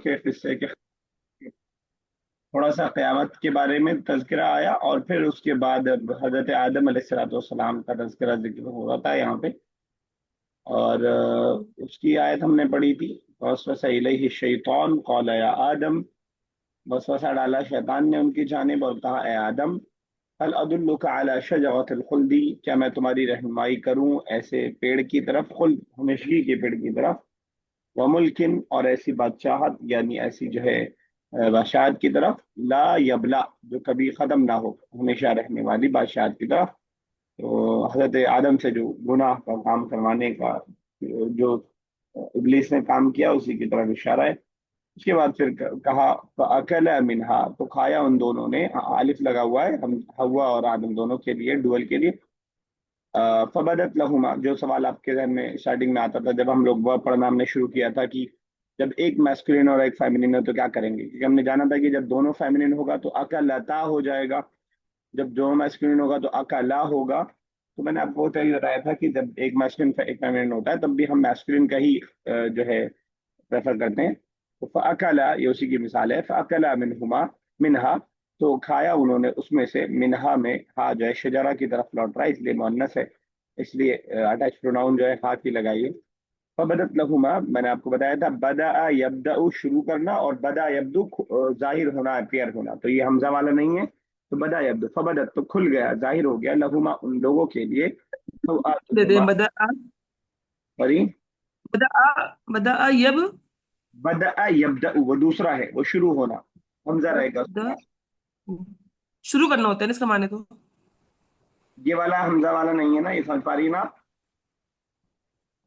کے قصے کے تھوڑا سا قیامت کے بارے میں تذکرہ آیا، اور پھر اس کے بعد حضرت آدم علیہ الصلوۃ والسلام کا تذکرہ ذکر ہو رہا تھا یہاں پہ، اور اس کی آیت ہم نے پڑھی تھی، وسوس الیہ الشیطان قال یا آدم، وسوسہ ڈالا شیطان نے ان کی جانب اور کہا اے آدم، هل ادلک علی شجرۃ الخلد، کیا میں تمہاری رہنمائی کروں ایسے پیڑ کی طرف، خلد ہمیشگی کے پیڑ کی طرف، وملکن اور ایسی بادشاہت یعنی ایسی جو ہے بادشاہت کی طرف، لا یبلا جو کبھی ختم نہ ہو، ہمیشہ رہنے والی بادشاہت کی طرف۔ تو حضرت آدم سے جو گناہ کا کام کروانے کا جو ابلیس نے کام کیا، اسی کی طرف اشارہ ہے۔ اس کے بعد پھر کہا فَأَكَلَا مِنْهَا، تو کھایا ان دونوں نے، الف لگا ہوا ہے ہم ہوا اور آدم دونوں کے لیے، ڈوئل کے لیے۔ فبدت لہما، جو سوال آپ کے ذہن میں اسٹارٹنگ میں آتا تھا جب ہم لوگ وہ پڑھنا ہم نے شروع کیا تھا، کہ جب ایک میسکولین اور ایک فیمنین ہے تو کیا کریں گے، کیونکہ ہم نے جانا تھا کہ جب دونوں فیمنین ہوگا تو اکلتا ہو جائے گا، جب دونوں میسکولین ہوگا تو اکلا ہوگا۔ تو میں نے آپ کو پہلے بتایا تھا کہ جب ایک میسکولین ایک فیمنین ہوتا ہے تب بھی ہم میسکولین کا ہی جو ہے پریفر کرتے ہیں۔ تو فاکلا یہ اسی کی مثال ہے، فاکلا منہما منہا، تو کھایا انہوں نے اس میں سے، منہا میں، ہا جو ہے شجرہ کی طرف لوٹ رہا ہے اس لیے مؤنث ہے، اس لیے اٹیچ پروناؤن جو ہے ہا کی لگائیے۔ فبدت لہما، میں نے آپ کو بتایا تھا بدا یبدا شروع کرنا، اور بدا یبدو ظاہر ہونا، اپیئر ہونا، تو یہ حمزہ والا نہیں ہے، تو بدا یبدو، فبدت تو کھل گیا، ظاہر ہو گیا، لہما ان لوگوں کے لیے، دے دے سوآتہما، بدا سوری، بدا بدا یب بدا یبدا وہ دوسرا ہے، وہ شروع ہونا، حمزہ رہے گا اس کے بدا بعد۔ شروع کرنا ہوتا ہے نا اس کا معنی تو؟ یہ والا حمزہ والا نہیں ہے نا، یہ سمجھ پا رہی ہیں نا آپ؟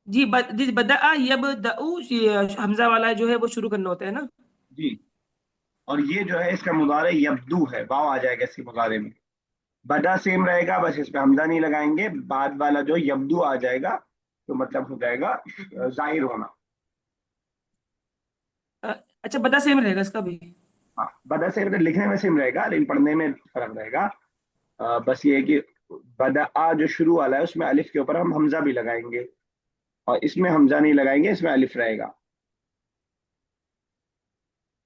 جی بدا یب دعو، حمزہ والا جو ہے وہ شروع کرنا ہوتا ہے نا؟ جی، اور یہ جو ہے اس کا مضارع یبدو ہے، واو آ جائے گا اس کے مضارع میں، بدا سیم رہے گا، بس اس پہ حمزہ نہیں لگائیں گے، بعد والا جو یبدو آ جائے گا تو مطلب ہو جائے گا ظاہر ہونا۔ اچھا، بدا سیم رہے گا اس کا بھی؟ ہاں، بدا سیم لکھنے میں سیم رہے گا لیکن پڑھنے میں فرق رہے گا۔ بس یہ ہے کہ بدا جو شروع والا ہے اس میں الف کے اوپر ہم حمزہ بھی لگائیں گے، اور اس میں حمزہ نہیں لگائیں گے، اس میں الف رہے گا۔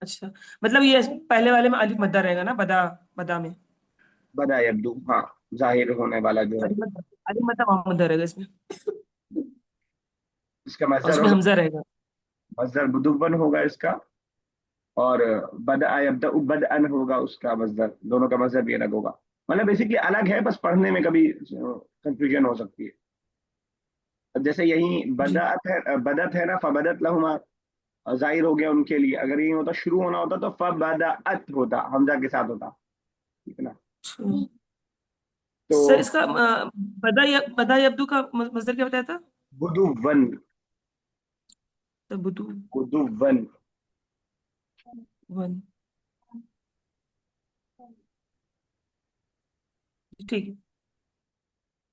اچھا، مطلب یہ پہلے والے میں الف مدہ رہے گا نا، بدا بدا میں بدا یبدو، ہاں، ظاہر ہونے والا جو ہے، الف مدہ وہاں مدہ رہے گا اس میں، اس کا اور مصدر اس میں ہوگا، حمزہ رہے گا؟ مصدر بدون ہوگا اس کا، اور بدأ یبدأ بدءا ہوگا اس کا مصدر، دونوں کا مصدر بھی الگ ہوگا، مطلب بیسیکلی الگ ہے، بس پڑھنے میں کبھی کنفیوژن ہو سکتی ہے۔ جیسے یہی جی بدت ہے نا، فبدت لہما، ظاہر ہو گیا ان کے لیے، اگر یہ ہوتا شروع ہونا ہوتا تو فبدأت ہوتا، حمزہ کے ساتھ ہوتا، ٹھیک ہے نا؟ اچھا تو سر، اس کا بدا یبدو کا مصدر کیا بتایا تھا؟ بدو ون، بدو بدو ون، ون، ٹھیک ہے۔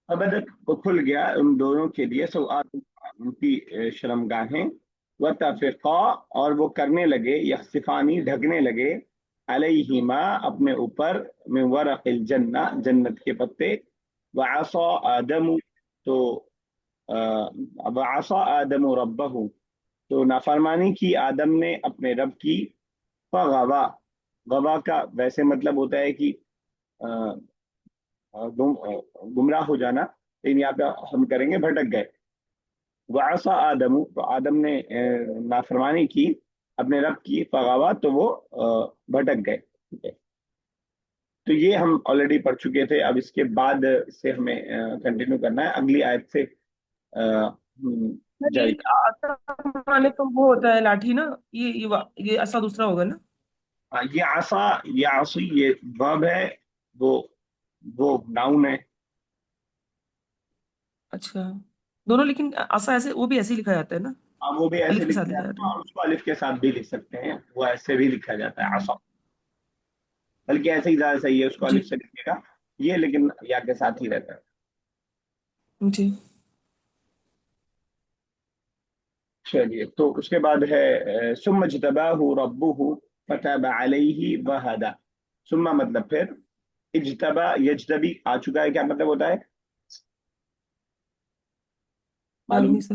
فبدت وہ کھل گیا ان دونوں کے لیے، سوآت ان کی شرمگاہیں، وتفقا اور وہ کرنے لگے، یخصفانی ڈھکنے لگے، علیہما اپنے اوپر، من ورق الجنہ جنت کے پتے، وعصا آدم، تو وعصا آدم ربہ، تو نافرمانی کی آدم نے اپنے رب کی، فغوا، غوا کا ویسے مطلب ہوتا ہے کہ گمراہ ہو جانا، لیکن یہاں پہ ہم کریں گے بھٹک گئے، وعصا آدم، تو آدم نے نافرمانی کی اپنے رب کی، فغوا تو وہ بھٹک گئے، ٹھیک ہے؟ تو یہ ہم آلریڈی پڑھ چکے تھے، اب اس کے بعد سے ہمیں کنٹینیو کرنا ہے اگلی آیت سے جاری۔ یہ آتا معنی تو وہ ہوتا ہے لاٹھی نا، یہ ایسا دوسرا ہوگا نا؟ یہ عصا، یہ عصی، یہ verb ہے، وہ وہ ناؤن ہے۔ اچھا، دونوں، لیکن آسا ایسے وہ بھی ایسے ہی لکھا جاتا ہے نا؟ اب وہ بھی ایسے الف کے لکھا ساتھ لکھا جاتا جاتا ہے، ہے؟ اور اس کو الف کے ساتھ بھی لکھ سکتے ہیں، وہ ایسے بھی لکھا جاتا ہے عصا، بلکہ ایسے ہی زیادہ صحیح ہے، اس کو جی الف سے لکھے گا یہ، لیکن یا کے ساتھ ہی رہتا ہے۔ جی چلیے، تو اس کے بعد ہے ثم اجتباہ ربہ فتاب علیہ وہدی، ثم مطلب پھر، اجتبا یجتبی آ چکا ہے، کیا مطلب ہوتا ہے معلوم معلوم؟ نہیں سر۔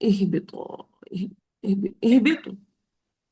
اهبطوا. اهبطوا.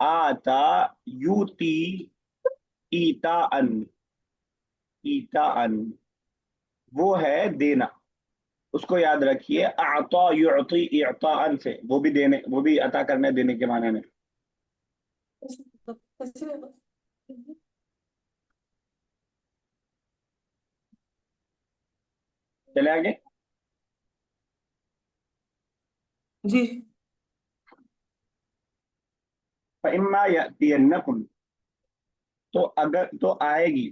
آتا یوتی ایتا ان، ایتا ان وہ ہے دینا، اس کو یاد رکھیے، اعطا یعطی اعطاء سے، وہ بھی دینے، وہ بھی عطا کرنے دینے کے معنی میں. چلے آگے. جی. فَإِمَّا يَأْتِيَنَّكُمْ، تو اگر تو آئے گی.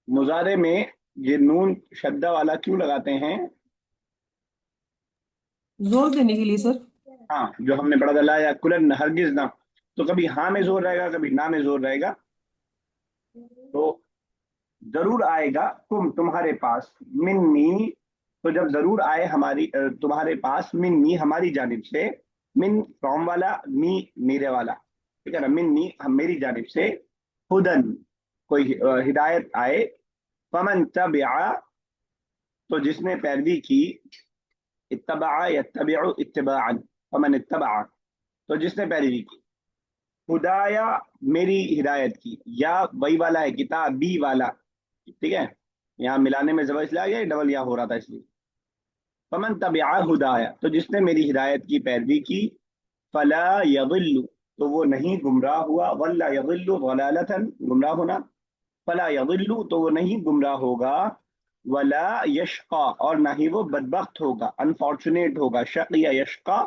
مضارع میں یہ نون شدہ والا کیوں لگاتے ہیں؟ زور دینے کے لیے سر. ہاں، جو ہم نے پڑھا تھا لا یاکلن، ہرگز نہ. تو کبھی ہاں میں زور رہے گا، کبھی نہ میں زور رہے گا. تو ضرور آئے گا تم، تمہارے پاس، منی. تو جب ضرور آئے ہماری تمہارے پاس، منی ہماری جانب سے، من فرام والا، نی میرے والا، ٹھیک ہے نا، منی ہم میری جانب سے، ہدن کوئی ہدایت آئے، فمن تبع تو جس نے پیروی کی، اتبع یتبع اتباعا، فمن اتبع تو جس نے پیروی کی، ہدایا میری ہدایت کی، یا وہی والا ہے کتاب بی والا، ٹھیک ہے. یہاں ملانے میں زبر اس لیے آ گیا، ڈبل یا ہو رہا تھا اس لیے. فمن تبع ہدایا تو جس نے میری ہدایت کی، پیروی کی، فلا یضل تو وہ نہیں گمراہ ہوا، ولا یضل ضلالتا گمراہ ہونا، فلا یضل تو وہ نہیں گمراہ ہوگا، ولا یشقا اور نہ ہی وہ بدبخت ہوگا، انفارچونیٹ ہوگا. شقی یشقا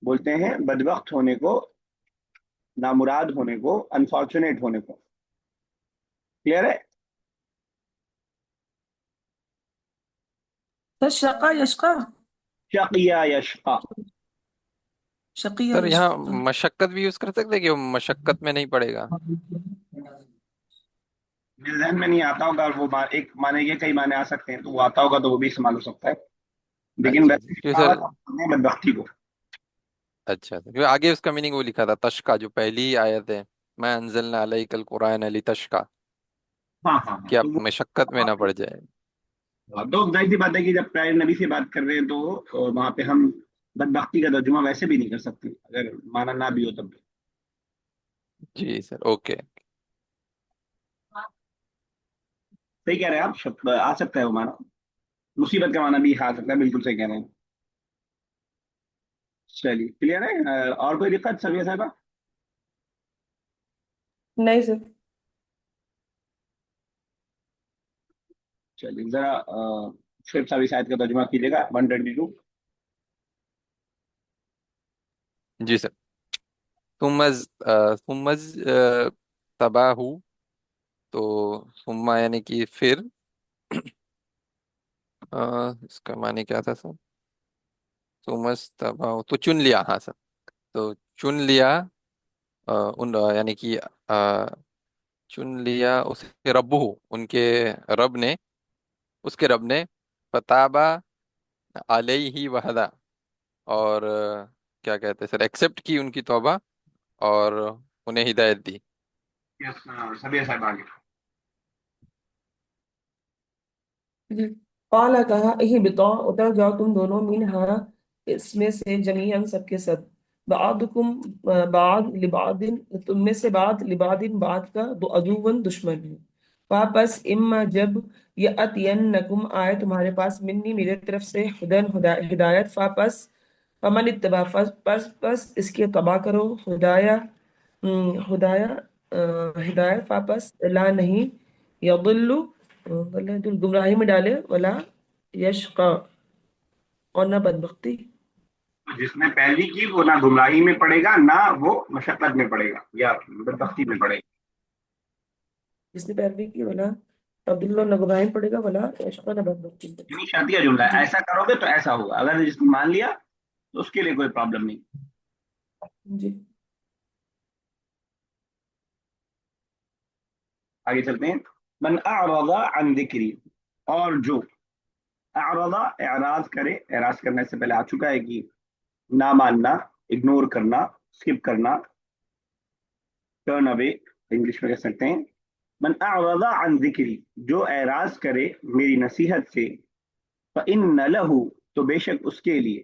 بولتے ہیں بدبخت ہونے کو، نامراد ہونے کو، انفارچونیٹ ہونے کو. کلیئر ہے؟ سر شقا یشقا. شقیہ یشقا. شقیہ سر یہاں یشقا. مشقت بھی یوز کر سکتے ہیں کہ وہ مشقت میں نہیں پڑے گا؟ میرے ذہن میں نہیں آتا ہوگا، اور وہ ایک معنی یہ کئی معنی آ سکتے ہیں، تو وہ آتا ہوگا تو وہ بھی استعمال ہو سکتا ہے. لیکن اچھا ویسے اچھا کیوں سر؟ استعمال ہوتا ہے بدبختی کو. اچھا سر، کیوں آگے اس کا میننگ وہ لکھا تھا تشکا، جو پہلی آیت ہے، میں انزلنا علیک القرآن لتشکا، ہاں ہاں ہاں، کہ تو آپ مشقت میں نہ پڑ جائے. تو ظاہر سی بات ہے کہ جب پیارے نبی سے بات کر رہے ہیں تو وہاں پہ ہم بدبختی کا ترجمہ ویسے بھی نہیں کر سکتے اگر مانا نہ بھی ہو تب بھی. جی سر، اوکے. صحیح کہہ رہے ہیں آپ، آ سکتا ہے وہ مانا، مصیبت کا مانا بھی آ سکتا ہے، بالکل صحیح کہہ رہے ہیں. چلیے کلیئر ہے. اور کوئی دقت سبیہ صاحبہ؟ نہیں سر. چلیے ذرا شعیب صاحب اس آیت کا ترجمہ کیجیے گا 122. جی سر. ثم تباہ، تو ثم یعنی کہ پھر، اس کا معنی کیا تھا سر؟ ثم تباہ تو چن لیا، ہاں سر. تو چن لیا، یعنی کہ چن لیا اسے ربہ، ان کے رب نے، اس کے رب نے، فتابا علیہ وحدا، اور کیا کہتے ہیں سر، ایکسپٹ کی ان کی توبہ اور انہیں ہدایت دی. یس سبیہ صاحب آگے. جی. قال کہا اہ بتا اتر جاؤ تم دونوں، منہا اس میں سے، جمیعاً سب کے سب، بعضکم بعض لبعض تم میں سے بعض، لبعض بعض کا، عدوً دشمن ہے. پس اما جب، یاتینکم آئے تمہارے پاس، منی میرے طرف سے، ہدن ہدایت، پس فمن اتبع پس اس کی اتباع کرو، ہدایہ ہدایت، پس لا نہیں، یضل گمراہی میں ڈالے، ولا یشقا اور نہ بدبختی. جس نے پیروی کی وہ نہ گمراہی میں پڑے گا، نہ وہ مشقت میں پڑے گا یا بدبختی میں پڑے گا. جس نے پیروی کی، ولا عبداللہ نہ گمراہی میں پڑے گا، ولا یشقا نہ بدبختی میں. یعنی شرطیہ جملہ ہے، جی. ایسا کرو گے تو ایسا ہوگا، اگر جس نے مان لیا تو اس کے لیے کوئی پرابلم نہیں. جی. آگے چلتے ہیں. من اعرض عن ذکری، اور جو اعرض اعراض کرے، اعراض کرنے سے پہلے آ چکا ہے کہ نہ ماننا، اگنور کرنا، اسکپ کرنا، ٹرن اوے انگلش میں کہہ سکتے ہیں. من اعرض عن ذکری جو اعراض کرے میری نصیحت سے، فإن له تو بے شک اس کے لیے،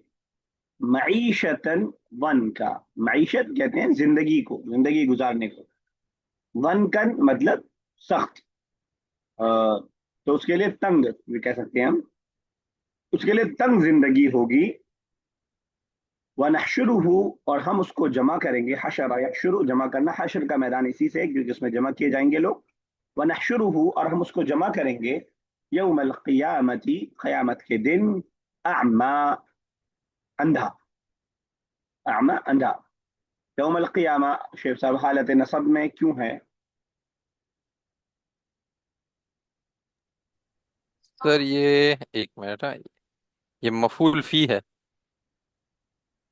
معیشتن ون کا، معیشت کہتے ہیں زندگی کو، زندگی گزارنے کو، ون کن مطلب سخت، تو اس کے لیے تنگ بھی کہہ سکتے ہیں ہم، اس کے لیے تنگ زندگی ہوگی. وَنَحْشُرُهُ، اور ہم اس کو جمع کریں گے. حشر یحشر، جمع کرنا، حشر کا میدان اسی سے کیونکہ اس میں جمع کیے جائیں گے لوگ. وَنَحْشُرُهُ، اور ہم اس کو جمع کریں گے. یوم القیامتی، قیامت کے دن. اعما، اندھا، اعما اندھا. یوم القیامہ شیخ صاحب حالت نصب میں کیوں ہے؟ سر یہ ایک منٹ ہے، یہ مفعول فی ہے.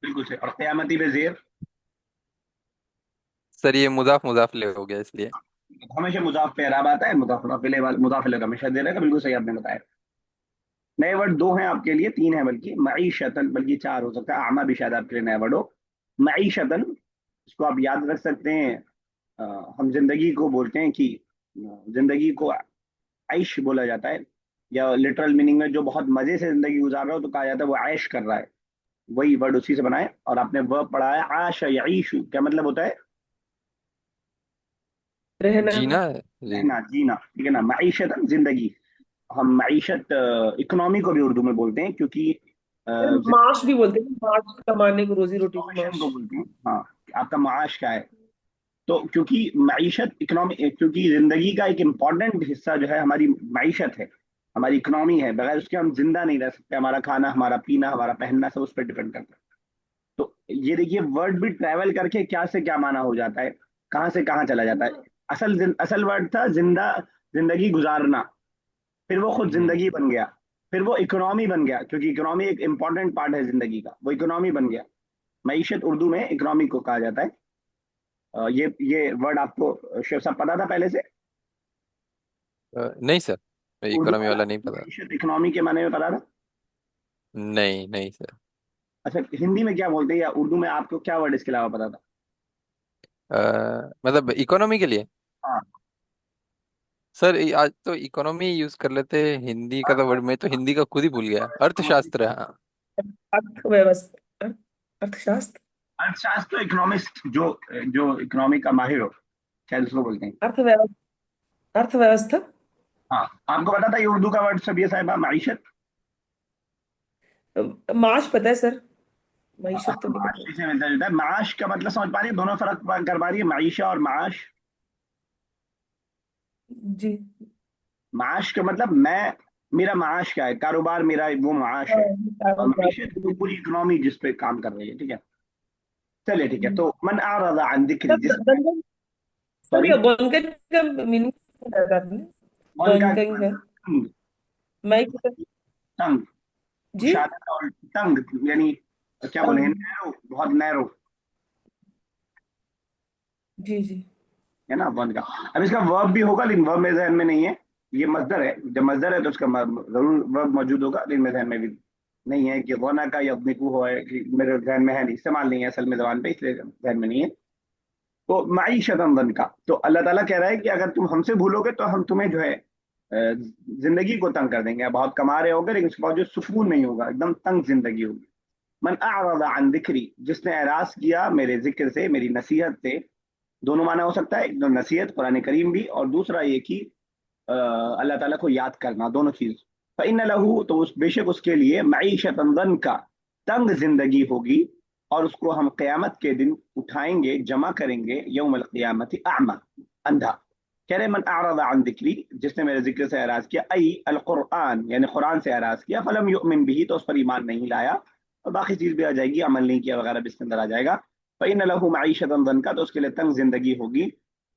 بالکل صحیح. اور قیامتی میں زیر سر یہ مضاف مضاف لے ہو گیا اس لیے. ہمیشہ مضاف پہ اعراب آتا ہے، مضاف الیہ ہمیشہ دے رہے گا. بالکل صحیح آپ نے بتایا. نئے ورڈ دو ہیں آپ کے لیے، تین ہیں بلکہ، معیشتن، بلکہ چار ہو سکتا ہے، اعما بھی شاید آپ کے لیے نیا ورڈ ہو. معیشتن، اس کو آپ یاد رکھ سکتے ہیں. ہم زندگی کو بولتے ہیں کہ زندگی کو عیش بولا جاتا ہے، یا لٹرل میننگ میں جو بہت مزے سے زندگی گزار رہا ہو تو کہا جاتا ہے وہ عیش کر رہا ہے. وہی ورڈ اسی سے بنائے. اور آپ نے ورب پڑھا ہے عاش یعیش، کیا مطلب ہوتا ہے؟ رہنا. جینا. جی. رہنا، جینا. ٹھیک ہے نا. معیشت زندگی. ہم معیشت اکنامی کو بھی اردو میں بولتے ہیں کیونکہ معاش بھی بولتے ہیں، معاش کمانے کو، روزی روٹی کو پروفیشن معاش. کو بولتے ہیں. ہاں، کہ آپ کا معاش کیا ہے. تو کیونکہ معیشت اکنامی، کیونکہ زندگی کا ایک امپورٹنٹ حصہ جو ہے ہماری معیشت ہے، ہماری اکنامی ہے. بغیر اس کے ہم زندہ نہیں رہ سکتے. ہمارا کھانا، ہمارا پینا، ہمارا پہننا سب اس پہ ڈپینڈ کرتا ہے. تو یہ دیکھیے ورڈ بھی ٹریول کر کے کیا سے کیا مانا ہو جاتا ہے، کہاں سے کہاں چلا جاتا ہے. اصل ورڈ تھا زندہ، زندگی گزارنا. پھر وہ خود ہوں. زندگی بن گیا. پھر وہ اکنامی بن گیا کیونکہ اکنامی ایک امپورٹنٹ پارٹ ہے زندگی کا، وہ اکنامی بن گیا. معیشت اردو میں اکنامی کو کہا جاتا ہے. یہ ورڈ آپ کو شیخ صاحب پتا تھا پہلے سے؟ نہیں سر، اردو اکانومی والا والا نہیں پتا. معیشت اکنامی کے معنی میں پتا تھا؟ نہیں نہیں سر. اچھا، ہندی میں کیا بولتے ہیں یا اردو میں آپ کو کیا ورڈ اس کے علاوہ پتا تھا؟ مطلب اکانومی کے لیے ہاں. سر آج تو اکانومی یوز کر لیتے ہیں، ہندی کا تو ورڈ میں تو ہندی کا خود ہی بھول گیا. ارتھ شاستر ہے، ہاں. ارتھ ویوستھا، ارتھ شاستر. ارتھ شاستر اکنامسٹ، جو اکنامی کا ماہر ہو شاید اس کو بولتے ہیں. ارتھ ویوستھا، ارتھ ویوستھا. ہاں، آپ کو پتا تھا یہ اردو کا ورڈ سب یہ صاحبہ معیشت؟ معاش پتہ ہے سر، معیشت تو نہیں معاش پتہ. سے ملتا جلتا ہے. معاش کا مطلب سمجھ پا رہی ہے؟ دونوں فرق کر پا رہی ہے، معیشہ اور معاش؟ جی. معاش کا مطلب میرا معاش کیا ہے، کاروبار میرا وہ معاش ہے. اور معیشت وہ پوری اکنامی جس پہ کام کر رہی ہے. ٹھیک ہے، چلیے ٹھیک ہے. تو من اعرض عن ذکری، جس نے، بنکن. سر سوری، یہ بنکن کا میننگ کیا تھا آپ نے؟ من کا بنکن کا تنگ، معیشت. تنگ، جی کشادہ اور تنگ، یعنی کیا بولیں، نیرو، بہت نیرو جی جی. ہے نا ون کا. اب اس کا ورب بھی ہوگا لیکن ورب میرے ذہن میں نہیں ہے. یہ مصدر ہے، جب مصدر ہے تو اس کا ضرور ورب موجود ہوگا لیکن میرے ذہن میں بھی نہیں ہے کہ غنا کا یا نکو ہو ہے، کہ میرے ذہن میں ہے نہیں، استعمال نہیں ہے اصل میں زبان پہ، اس لیے ذہن میں نہیں ہے. تو معیشت ون کا، تو اللہ تعالیٰ کہہ رہا ہے کہ اگر تم ہم سے بھولو گے تو ہم تمہیں جو ہے زندگی کو تنگ کر دیں گے. بہت کما رہے ہوگے لیکن اس کے باوجود سکون نہیں ہوگا، ایک دم تنگ زندگی ہوگی. من اعرض عن ذکری، جس نے اعراض کیا میرے ذکر سے، میری نصیحت سے. دونوں معنی ہو سکتا ہے، ایک تو نصیحت قرآن کریم بھی، اور دوسرا یہ کہ اللہ تعالیٰ کو یاد کرنا، دونوں چیز. فإن له، تو بے شک اس کے لیے، معیشت ضنکا، تنگ زندگی ہوگی. اور اس کو ہم قیامت کے دن اٹھائیں گے، جمع کریں گے، یوم القیامت اعما، اندھا. کہہ رہے من اعرض عن ذکری، جس نے میرے ذکر سے اعراض کیا، ای القرآن، یعنی قرآن سے اعراض کیا، فلم یؤمن بھی، تو اس پر ایمان نہیں لایا. اور باقی چیز بھی آ جائے گی، عمل نہیں کیا وغیرہ بھی اس کے اندر آ جائے گا. فإن له معیشت ضنکا، تو اس کے لیے تنگ زندگی ہوگی.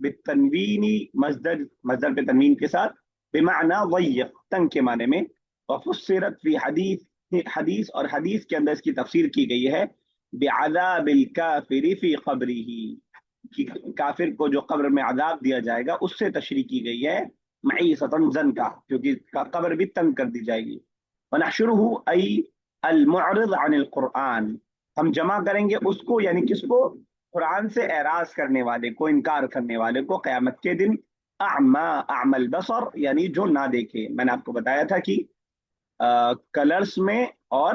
بالتنوینی، مصدر پہ تنوین کے ساتھ، بمعنی ضیق، تنگ کے معنی میں. وفسرت فی حدیث، اور حدیث کے اندر اس کی تفسیر کی گئی ہے بعذاب الکافر فی قبرہ، کہ کافر کو جو قبر میں عذاب دیا جائے گا اس سے تشریح کی گئی ہے معیشتا ضنکا، کیونکہ قبر بھی تنگ کر دی جائے گی. ونحشرہ ای المعرض عن القرآن، ہم جمع کریں گے اس کو، یعنی کس کو؟ قرآن سے اعراض کرنے والے کو، انکار کرنے والے کو، قیامت کے دن. اعما، اعمى البصر، یعنی جو نہ دیکھے. میں نے آپ کو بتایا تھا کہ کلرس میں اور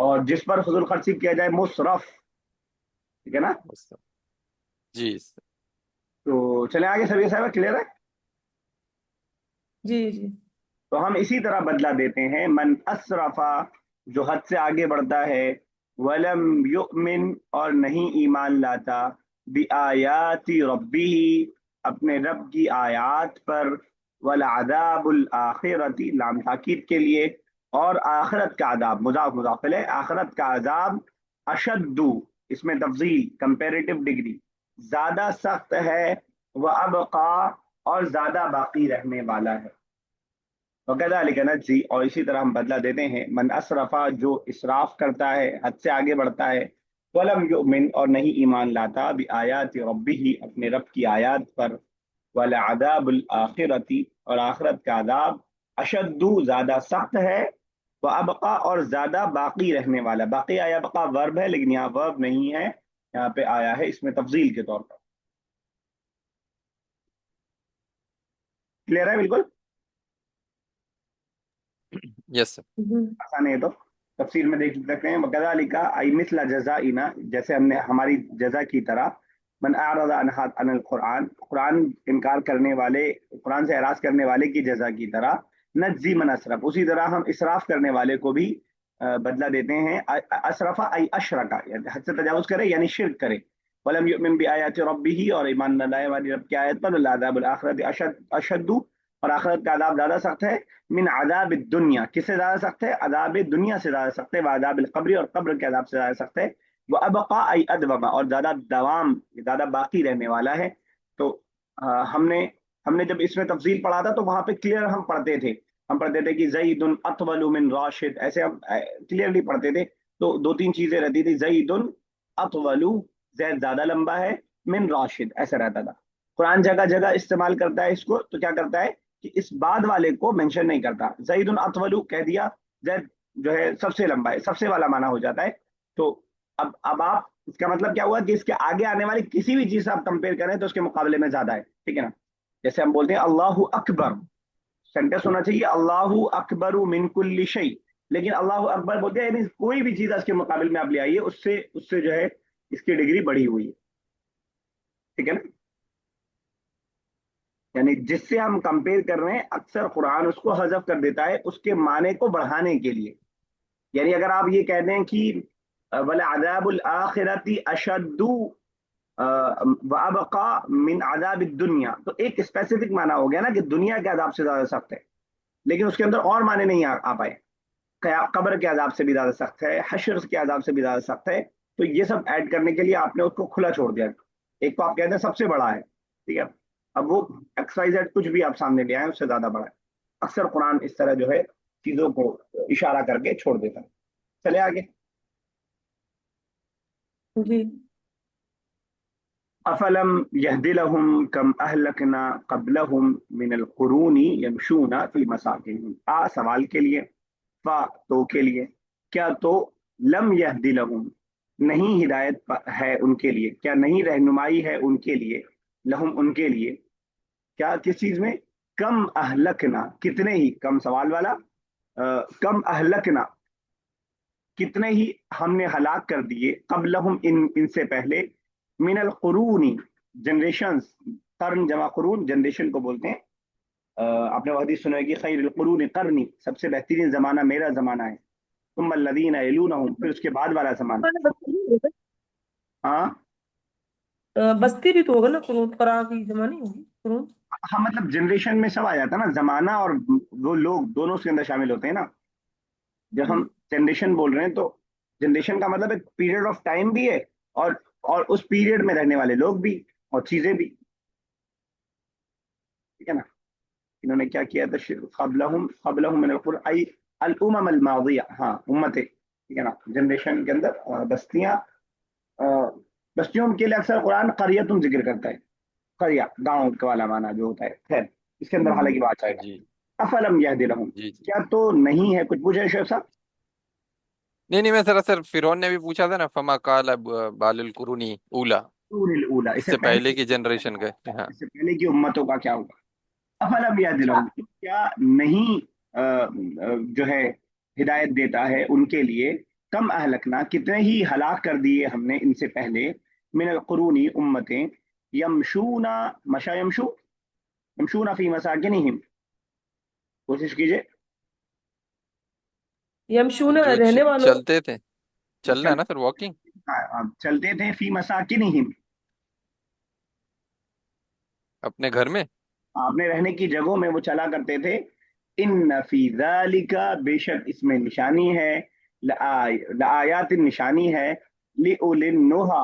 اور جس پر فضول خرچی کیا جائے مسرف، ٹھیک ہے نا. مصطفیٰ. جی سر. تو چلیں آگے سر، یہ صاحب کلیئر ہے. جی جی. تو ہم اسی طرح بدلہ دیتے ہیں. من اسرفا، جو حد سے آگے بڑھتا ہے، ولم یؤمن، اور نہیں ایمان لاتا، بآیات ربہ، اپنے رب کی آیات پر، ولعذاب الآخرۃ، لام تاکید کے لیے، اور آخرت کا عذاب، مضاف مضاف الیہ، آخرت کا عذاب، اشد، اس میں تفضیل کمپیریٹو ڈگری، زیادہ سخت ہے، وہ ابقا، اور زیادہ باقی رہنے والا ہے. وکذالک نجزی، اور اسی طرح ہم بدلہ دیتے ہیں، من اسرفا، جو اسراف کرتا ہے، حد سے آگے بڑھتا ہے، ولم یؤمن، اور نہیں ایمان لاتا، بآیات ربہ، اپنے رب کی آیات پر، ولعذاب الآخرۃ، اور آخرت کا عذاب، اشد، زیادہ سخت ہے، وابقا، اور زیادہ باقی رہنے والا. باقی آیا بقا ورب ہے، لیکن یہاں ورب نہیں ہے، یہاں پہ آیا ہے اس میں تفضیل کے طور پر. کلیئر ہے بالکل؟ یس سر. آسان ہے یہ تو. تفسیر میں دیکھ سکتے ہیں، وکذالک ای مثل جزائنا، جیسے ہم نے ہماری جزا کی طرح، من اعرض عن القرآن، قرآن انکار کرنے والے، قرآن سے اعراض کرنے والے کی جزا کی طرح، نجزی من اسرف، اسی طرح ہم اسراف کرنے والے کو بھی بدلہ دیتے ہیں. اسرفا ای اشرکا، یعنی حد سے تجاوز کرے یعنی شرک کرے، ولم یؤمن بآیات ربہ، اور ایمان نہ لائے ہماری رب کی آیت پر، العذاب الآخرۃ اشد، اور آخرت کا عذاب زیادہ سخت ہے، من عذاب الدنیا، کس سے زیادہ سخت ہے؟ عذاب دنیا سے زیادہ سخت ہے، وعذاب القبر، اور قبر کے عذاب سے زیادہ سخت ہے، وہ ابقا ای ادوما، اور زیادہ دوام، زیادہ باقی رہنے والا ہے. تو ہم نے جب اس میں تفصیل پڑھا تھا تو وہاں پہ کلیئر ہم پڑھتے تھے کہ زید اطول من راشد، ایسے ہم کلیئرلی پڑھتے تھے. تو دو تین چیزیں رہتی تھی، زید اطول، زید زیادہ لمبا ہے، من راشد، ایسا رہتا تھا. قرآن جگہ جگہ استعمال کرتا ہے اس کو، تو کیا کرتا ہے کہ اس بعد والے کو مینشن نہیں کرتا. زید اطول کہہ دیا، زید جو ہے سب سے لمبا ہے، سب سے والا معنی ہو جاتا ہے. تو اب آپ، اس کا مطلب کیا ہوا کہ اس کے آگے آنے والی کسی بھی چیز سے آپ کمپیئر کریں تو اس کے مقابلے میں زیادہ ہے، ٹھیک ہے نا. جیسے ہم بولتے ہیں اللہ اکبر، سینٹینس ہونا چاہیے اللہ اکبر من کل شیء، لیکن اللہ اکبر بولتے ہیں یعنی کوئی بھی چیز اس کے مقابل میں آپ لے آئیے، اس سے جو ہے اس کی ڈگری بڑھی ہوئی ہے، ٹھیک ہے نا. یعنی جس سے ہم کمپیئر کر رہے ہیں اکثر قرآن اس کو حذف کر دیتا ہے اس کے معنی کو بڑھانے کے لیے. یعنی اگر آپ یہ کہہ دیں کہ وَلَعَذَابُ الْآخِرَةِ أَشَدُّ وَأَبْقَى مِنْ عَذَابِ الدُّنْيَا، تو ایک اسپیسیفک معنی ہو گیا نا کہ دنیا کے عذاب سے زیادہ سخت ہے، لیکن اس کے اندر اور معنی نہیں آ پائے. قبر کے عذاب سے بھی زیادہ سخت ہے، حشر کے عذاب سے بھی زیادہ سخت ہے. تو یہ سب ایڈ کرنے کے لیے آپ نے اس کو کھلا چھوڑ دیا. ایک تو آپ کہتے ہیں سب سے بڑا ہے، ٹھیک ہے، اب وہ ایکس وائی زیڈ کچھ بھی آپ سامنے لے آئیں اس سے زیادہ بڑا ہے. اکثر قرآن اس طرح جو ہے چیزوں کو اشارہ کر کے چھوڑ دیتا ہے. چلے آگے. جی. افلم یہد لهم کم اہلکنا قبلهم من القرون یمشون فی مساکنہم، سوال کے لیے، فا تو کے لیے، کیا تو لم یہد لهم، نہیں ہدایت ہے ان کے لیے، کیا نہیں رہنمائی ہے ان کے لیے، لہم ان کے لیے، کیا کس چیز میں؟ کم اہلکنا، کتنے ہی، کم سوال والا، کم اہلکنا، کتنے ہی ہم نے ہلاک کر دیے، قبلہم ان سے پہلے، من القرون، جنریشنز، قرن جمع قرون، جنریشن کو بولتے ہیں. آپ نے وہ حدیث سنا ہے کہ خیر القرون قرنی، سب سے بہترین زمانہ میرا زمانہ ہے، ثم الذین یلونہم، پھر اس کے بعد والا زمانہ. ہاں بستی بھی تو ہوگا نا قرون، قرآن کی زمانے ہوگی قرون. ہاں، مطلب جنریشن میں سب آ جاتا ہے نا، زمانہ اور وہ لوگ دونوں اس کے اندر شامل ہوتے ہیں نا. جب ہم جنریشن بول رہے ہیں تو جنریشن کا مطلب ایک پیریڈ آف ٹائم بھی ہے، اور اس پیریڈ میں رہنے والے لوگ بھی اور چیزیں بھی، ٹھیک ہے نا. انہوں نے کیا کیا تھا، قبلہم من القرون ای الامم الماضیہ، ہاں امتیں، ٹھیک ہے نا. جنریشن کے اندر بستیاں، بستیوں کے لیے اکثر قرآن قریۃ ذکر کرتا ہے، قریہ گاؤں کا والا معنی جو ہوتا ہے. خیر اس کے اندر حالانکہ بات آئے گا. جی افلم یہد لہم، جی جی. کیا تو نہیں ہے، کچھ پوچھے شیخ صاحب؟ نہیں نہیں، میں سر فرعون نے بھی پوچھا تھا نا، فما قال بال القرونی اولا، قرون الاولیٰ، اس سے پہلے کی جنریشن کا. ہاں اس سے پہلے کی امتوں کا کیا ہوگا. افلم یہد جی. لہم، کیا نہیں جو ہے ہدایت دیتا ہے ان کے لیے، کم اہلکنا کتنے ہی ہلاک کر دیے ہم نے ان سے پہلے، من القرونی امتیں، یمشونا مشا یمشو، یمشونا فی مساکنہم، کوشش کیجئے. یمشون جو رہنے والوں. چلتے تھے، چلنا ہے چل نا پھر واکنگ. چلتے تھے فی مساکنہم، اپنے گھر میں. اپنے رہنے کی جگہوں میں وہ چلا کرتے تھے. ان فی ذالک، بے شک اس میں نشانی ہے، لآیات نشانی ہے، لأولی النہی،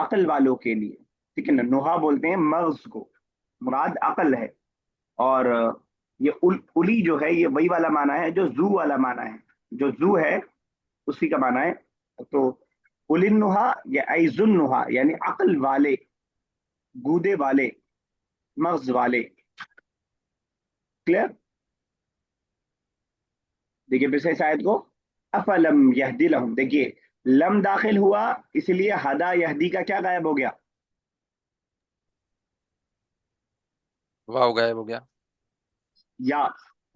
عقل والوں کے لیے. ٹھیک ہے نا، نہا بولتے ہیں مغز کو، مراد عقل ہے. اور یہ الی جو ہے یہ وہی والا معنی ہے جو زو والا معنی ہے، جو زو ہے اسی کا معنی ہے. تو الی النہا یا ایز النہا یعنی عقل والے، گودے والے، مغز والے. کلیئر؟ دیکھیے پھر سے اس آیت کو، افلم یہدی لہم، دیکھیے لم داخل ہوا اس لیے ہدا یہدی کا کیا غائب ہو گیا؟ واو غائب ہو گیا. یا.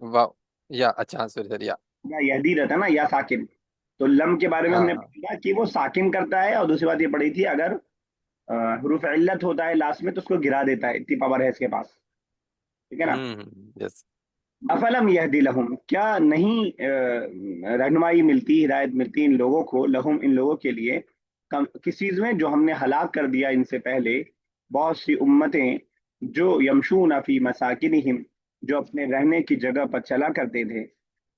واو یا اچھا ہاں سوری سر یا. یا یہدی رہتا نا، یا ساکن. تو لم کے بارے میں ہم ہاں نے ہاں. پڑھا کہ وہ ساکن کرتا ہے، اور دوسری بات یہ پڑھی تھی اگر حروف علت ہوتا ہے لاسٹ میں تو اس کو گرا دیتا ہے، اتنی پاور ہے اس کے پاس. ٹھیک ہے نا. یس. افلم یہدی لہم، کیا نہیں رہنمائی ملتی، ہدایت ملتی ان لوگوں کو، لہم ان لوگوں کے لیے، کس چیز میں؟ جو ہم نے ہلاک کر دیا ان سے پہلے بہت سی امتیں، جو یمشون فی مساکنہم، جو اپنے رہنے کی جگہ پر چلا کرتے تھے.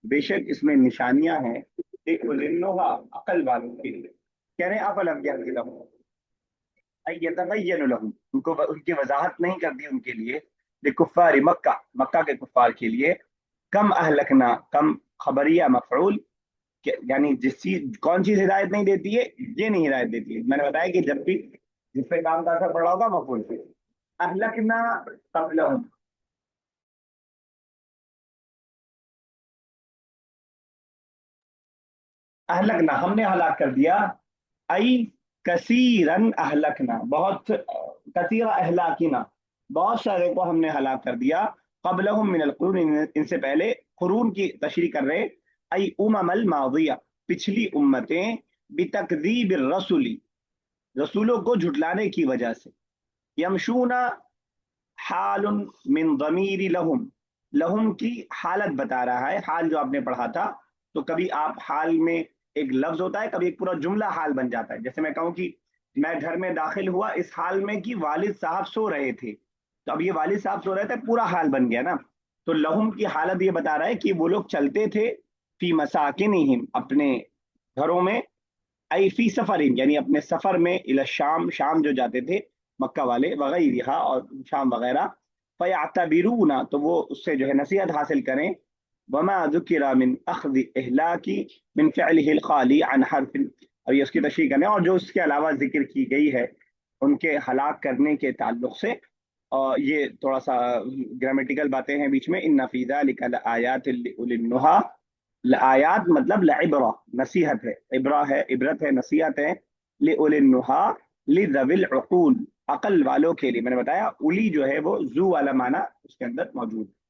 بے شک اس میں نشانیاں ہیں، عقل والوں کے لیے. کہہ رہے ہیں افلم یہدی لہم یتبین لہم، ان کی وضاحت نہیں کرتی ان کے لیے، لکفار مکہ، مکہ کے کفار کے لیے. کم اہلکنا، کم خبریہ مفعول، یعنی جس چیز، کون چیز ہدایت نہیں دیتی ہے؟ یہ نہیں ہدایت دیتی ہے. میں نے بتایا کہ جب بھی جس پہ کام کا اثر پڑ رہا ہوگا مفعول سے. اہلکنا قبلہم، اہلکنا ہم نے ہلاک کر دیا، ای کثیرن اہلکنا، بہت، کثیر اہلاکنا بہت سارے کو ہم نے ہلاک کر دیا، قبلہم من القرون ان سے پہلے، قرون کی تشریح کر رہے، ای الماضیہ پچھلی امتیں، بتکذیب الرسل رسولوں کو جھٹلانے کی وجہ سے. یمشون حال من ضمیر لہم، لہم کی حالت بتا رہا ہے، حال جو آپ نے پڑھا تھا. تو کبھی آپ حال میں ایک لفظ ہوتا ہے، کبھی ایک پورا جملہ حال بن جاتا ہے. جیسے میں کہوں کہ میں گھر میں داخل ہوا اس حال میں کہ والد صاحب سو رہے تھے، تو اب یہ والد صاحب سو رہے تھے پورا حال بن گیا نا. تو لہم کی حالت یہ بتا رہا ہے کہ وہ لوگ چلتے تھے فی مساکنہم اپنے گھروں میں، ای فی سفر یعنی اپنے سفر میں، الی الشام، شام جو جاتے تھے مکہ والے، وغیرہ اور شام وغیرہ. فیعتبرون، تو وہ اس سے جو ہے نصیحت حاصل کریں، وما ذکر من اخذ اہلاکی من فعلہ الخالی عن حرف، اور یہ اس کی تشریح کریں، اور جو اس کے علاوہ ذکر کی گئی ہے ان کے ہلاک کرنے کے تعلق سے. اور یہ تھوڑا سا گرامیٹیکل باتیں ہیں بیچ میں. ان فی ذلک لآیات لأولی النہی، آیات مطلب لعبرہ، نصیحت ہے، عبرہ ہے، عبرت ہے، نصیحت ہے، لأولی النہی لذوی العقول، عقل والوں کے لیے. میں نے بتایا اولی جو ہے وہ زو والا معنی اس کے اندر موجود ہے.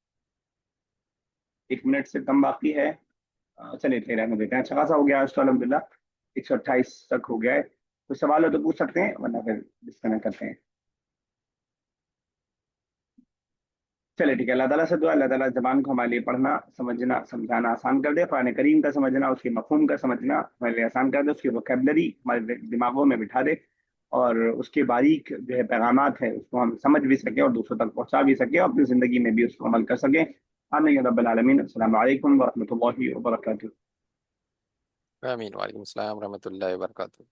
1 منٹ سے کم باقی ہے، چلیے ٹھیک رہنے دیتے ہیں. اچھا خاصا ہو گیا آج تو الحمدللہ، 128 تک ہو گیا ہے. کوئی سوال ہو تو پوچھ سکتے ہیں ورنہ پھر ڈسکنیکٹ کرتے ہیں. چلے ٹھیک ہے. اللہ تعالیٰ سے دعا اللہ تعالیٰ زبان کو ہمارے لیے پڑھنا، سمجھنا، سمجھانا آسان کر دے. قرآن کریم کا سمجھنا، اس کے مفہوم کا سمجھنا ہمارے لیے آسان کر دے. اس کی ووکیبلری ہمارے دماغوں میں بٹھا دے، اور اس کے باریک جو ہے پیغامات ہے اس کو ہم سمجھ بھی سکیں اور دوسروں تک پہنچا بھی سکیں، اور اپنی زندگی میں بھی اس کو عمل کر سکیں. آمین یا رب العالمین. السلام علیکم ورحمۃ اللہ وبرکاتہ. آمین. وعلیکم السلام ورحمۃ اللہ وبرکاتہ.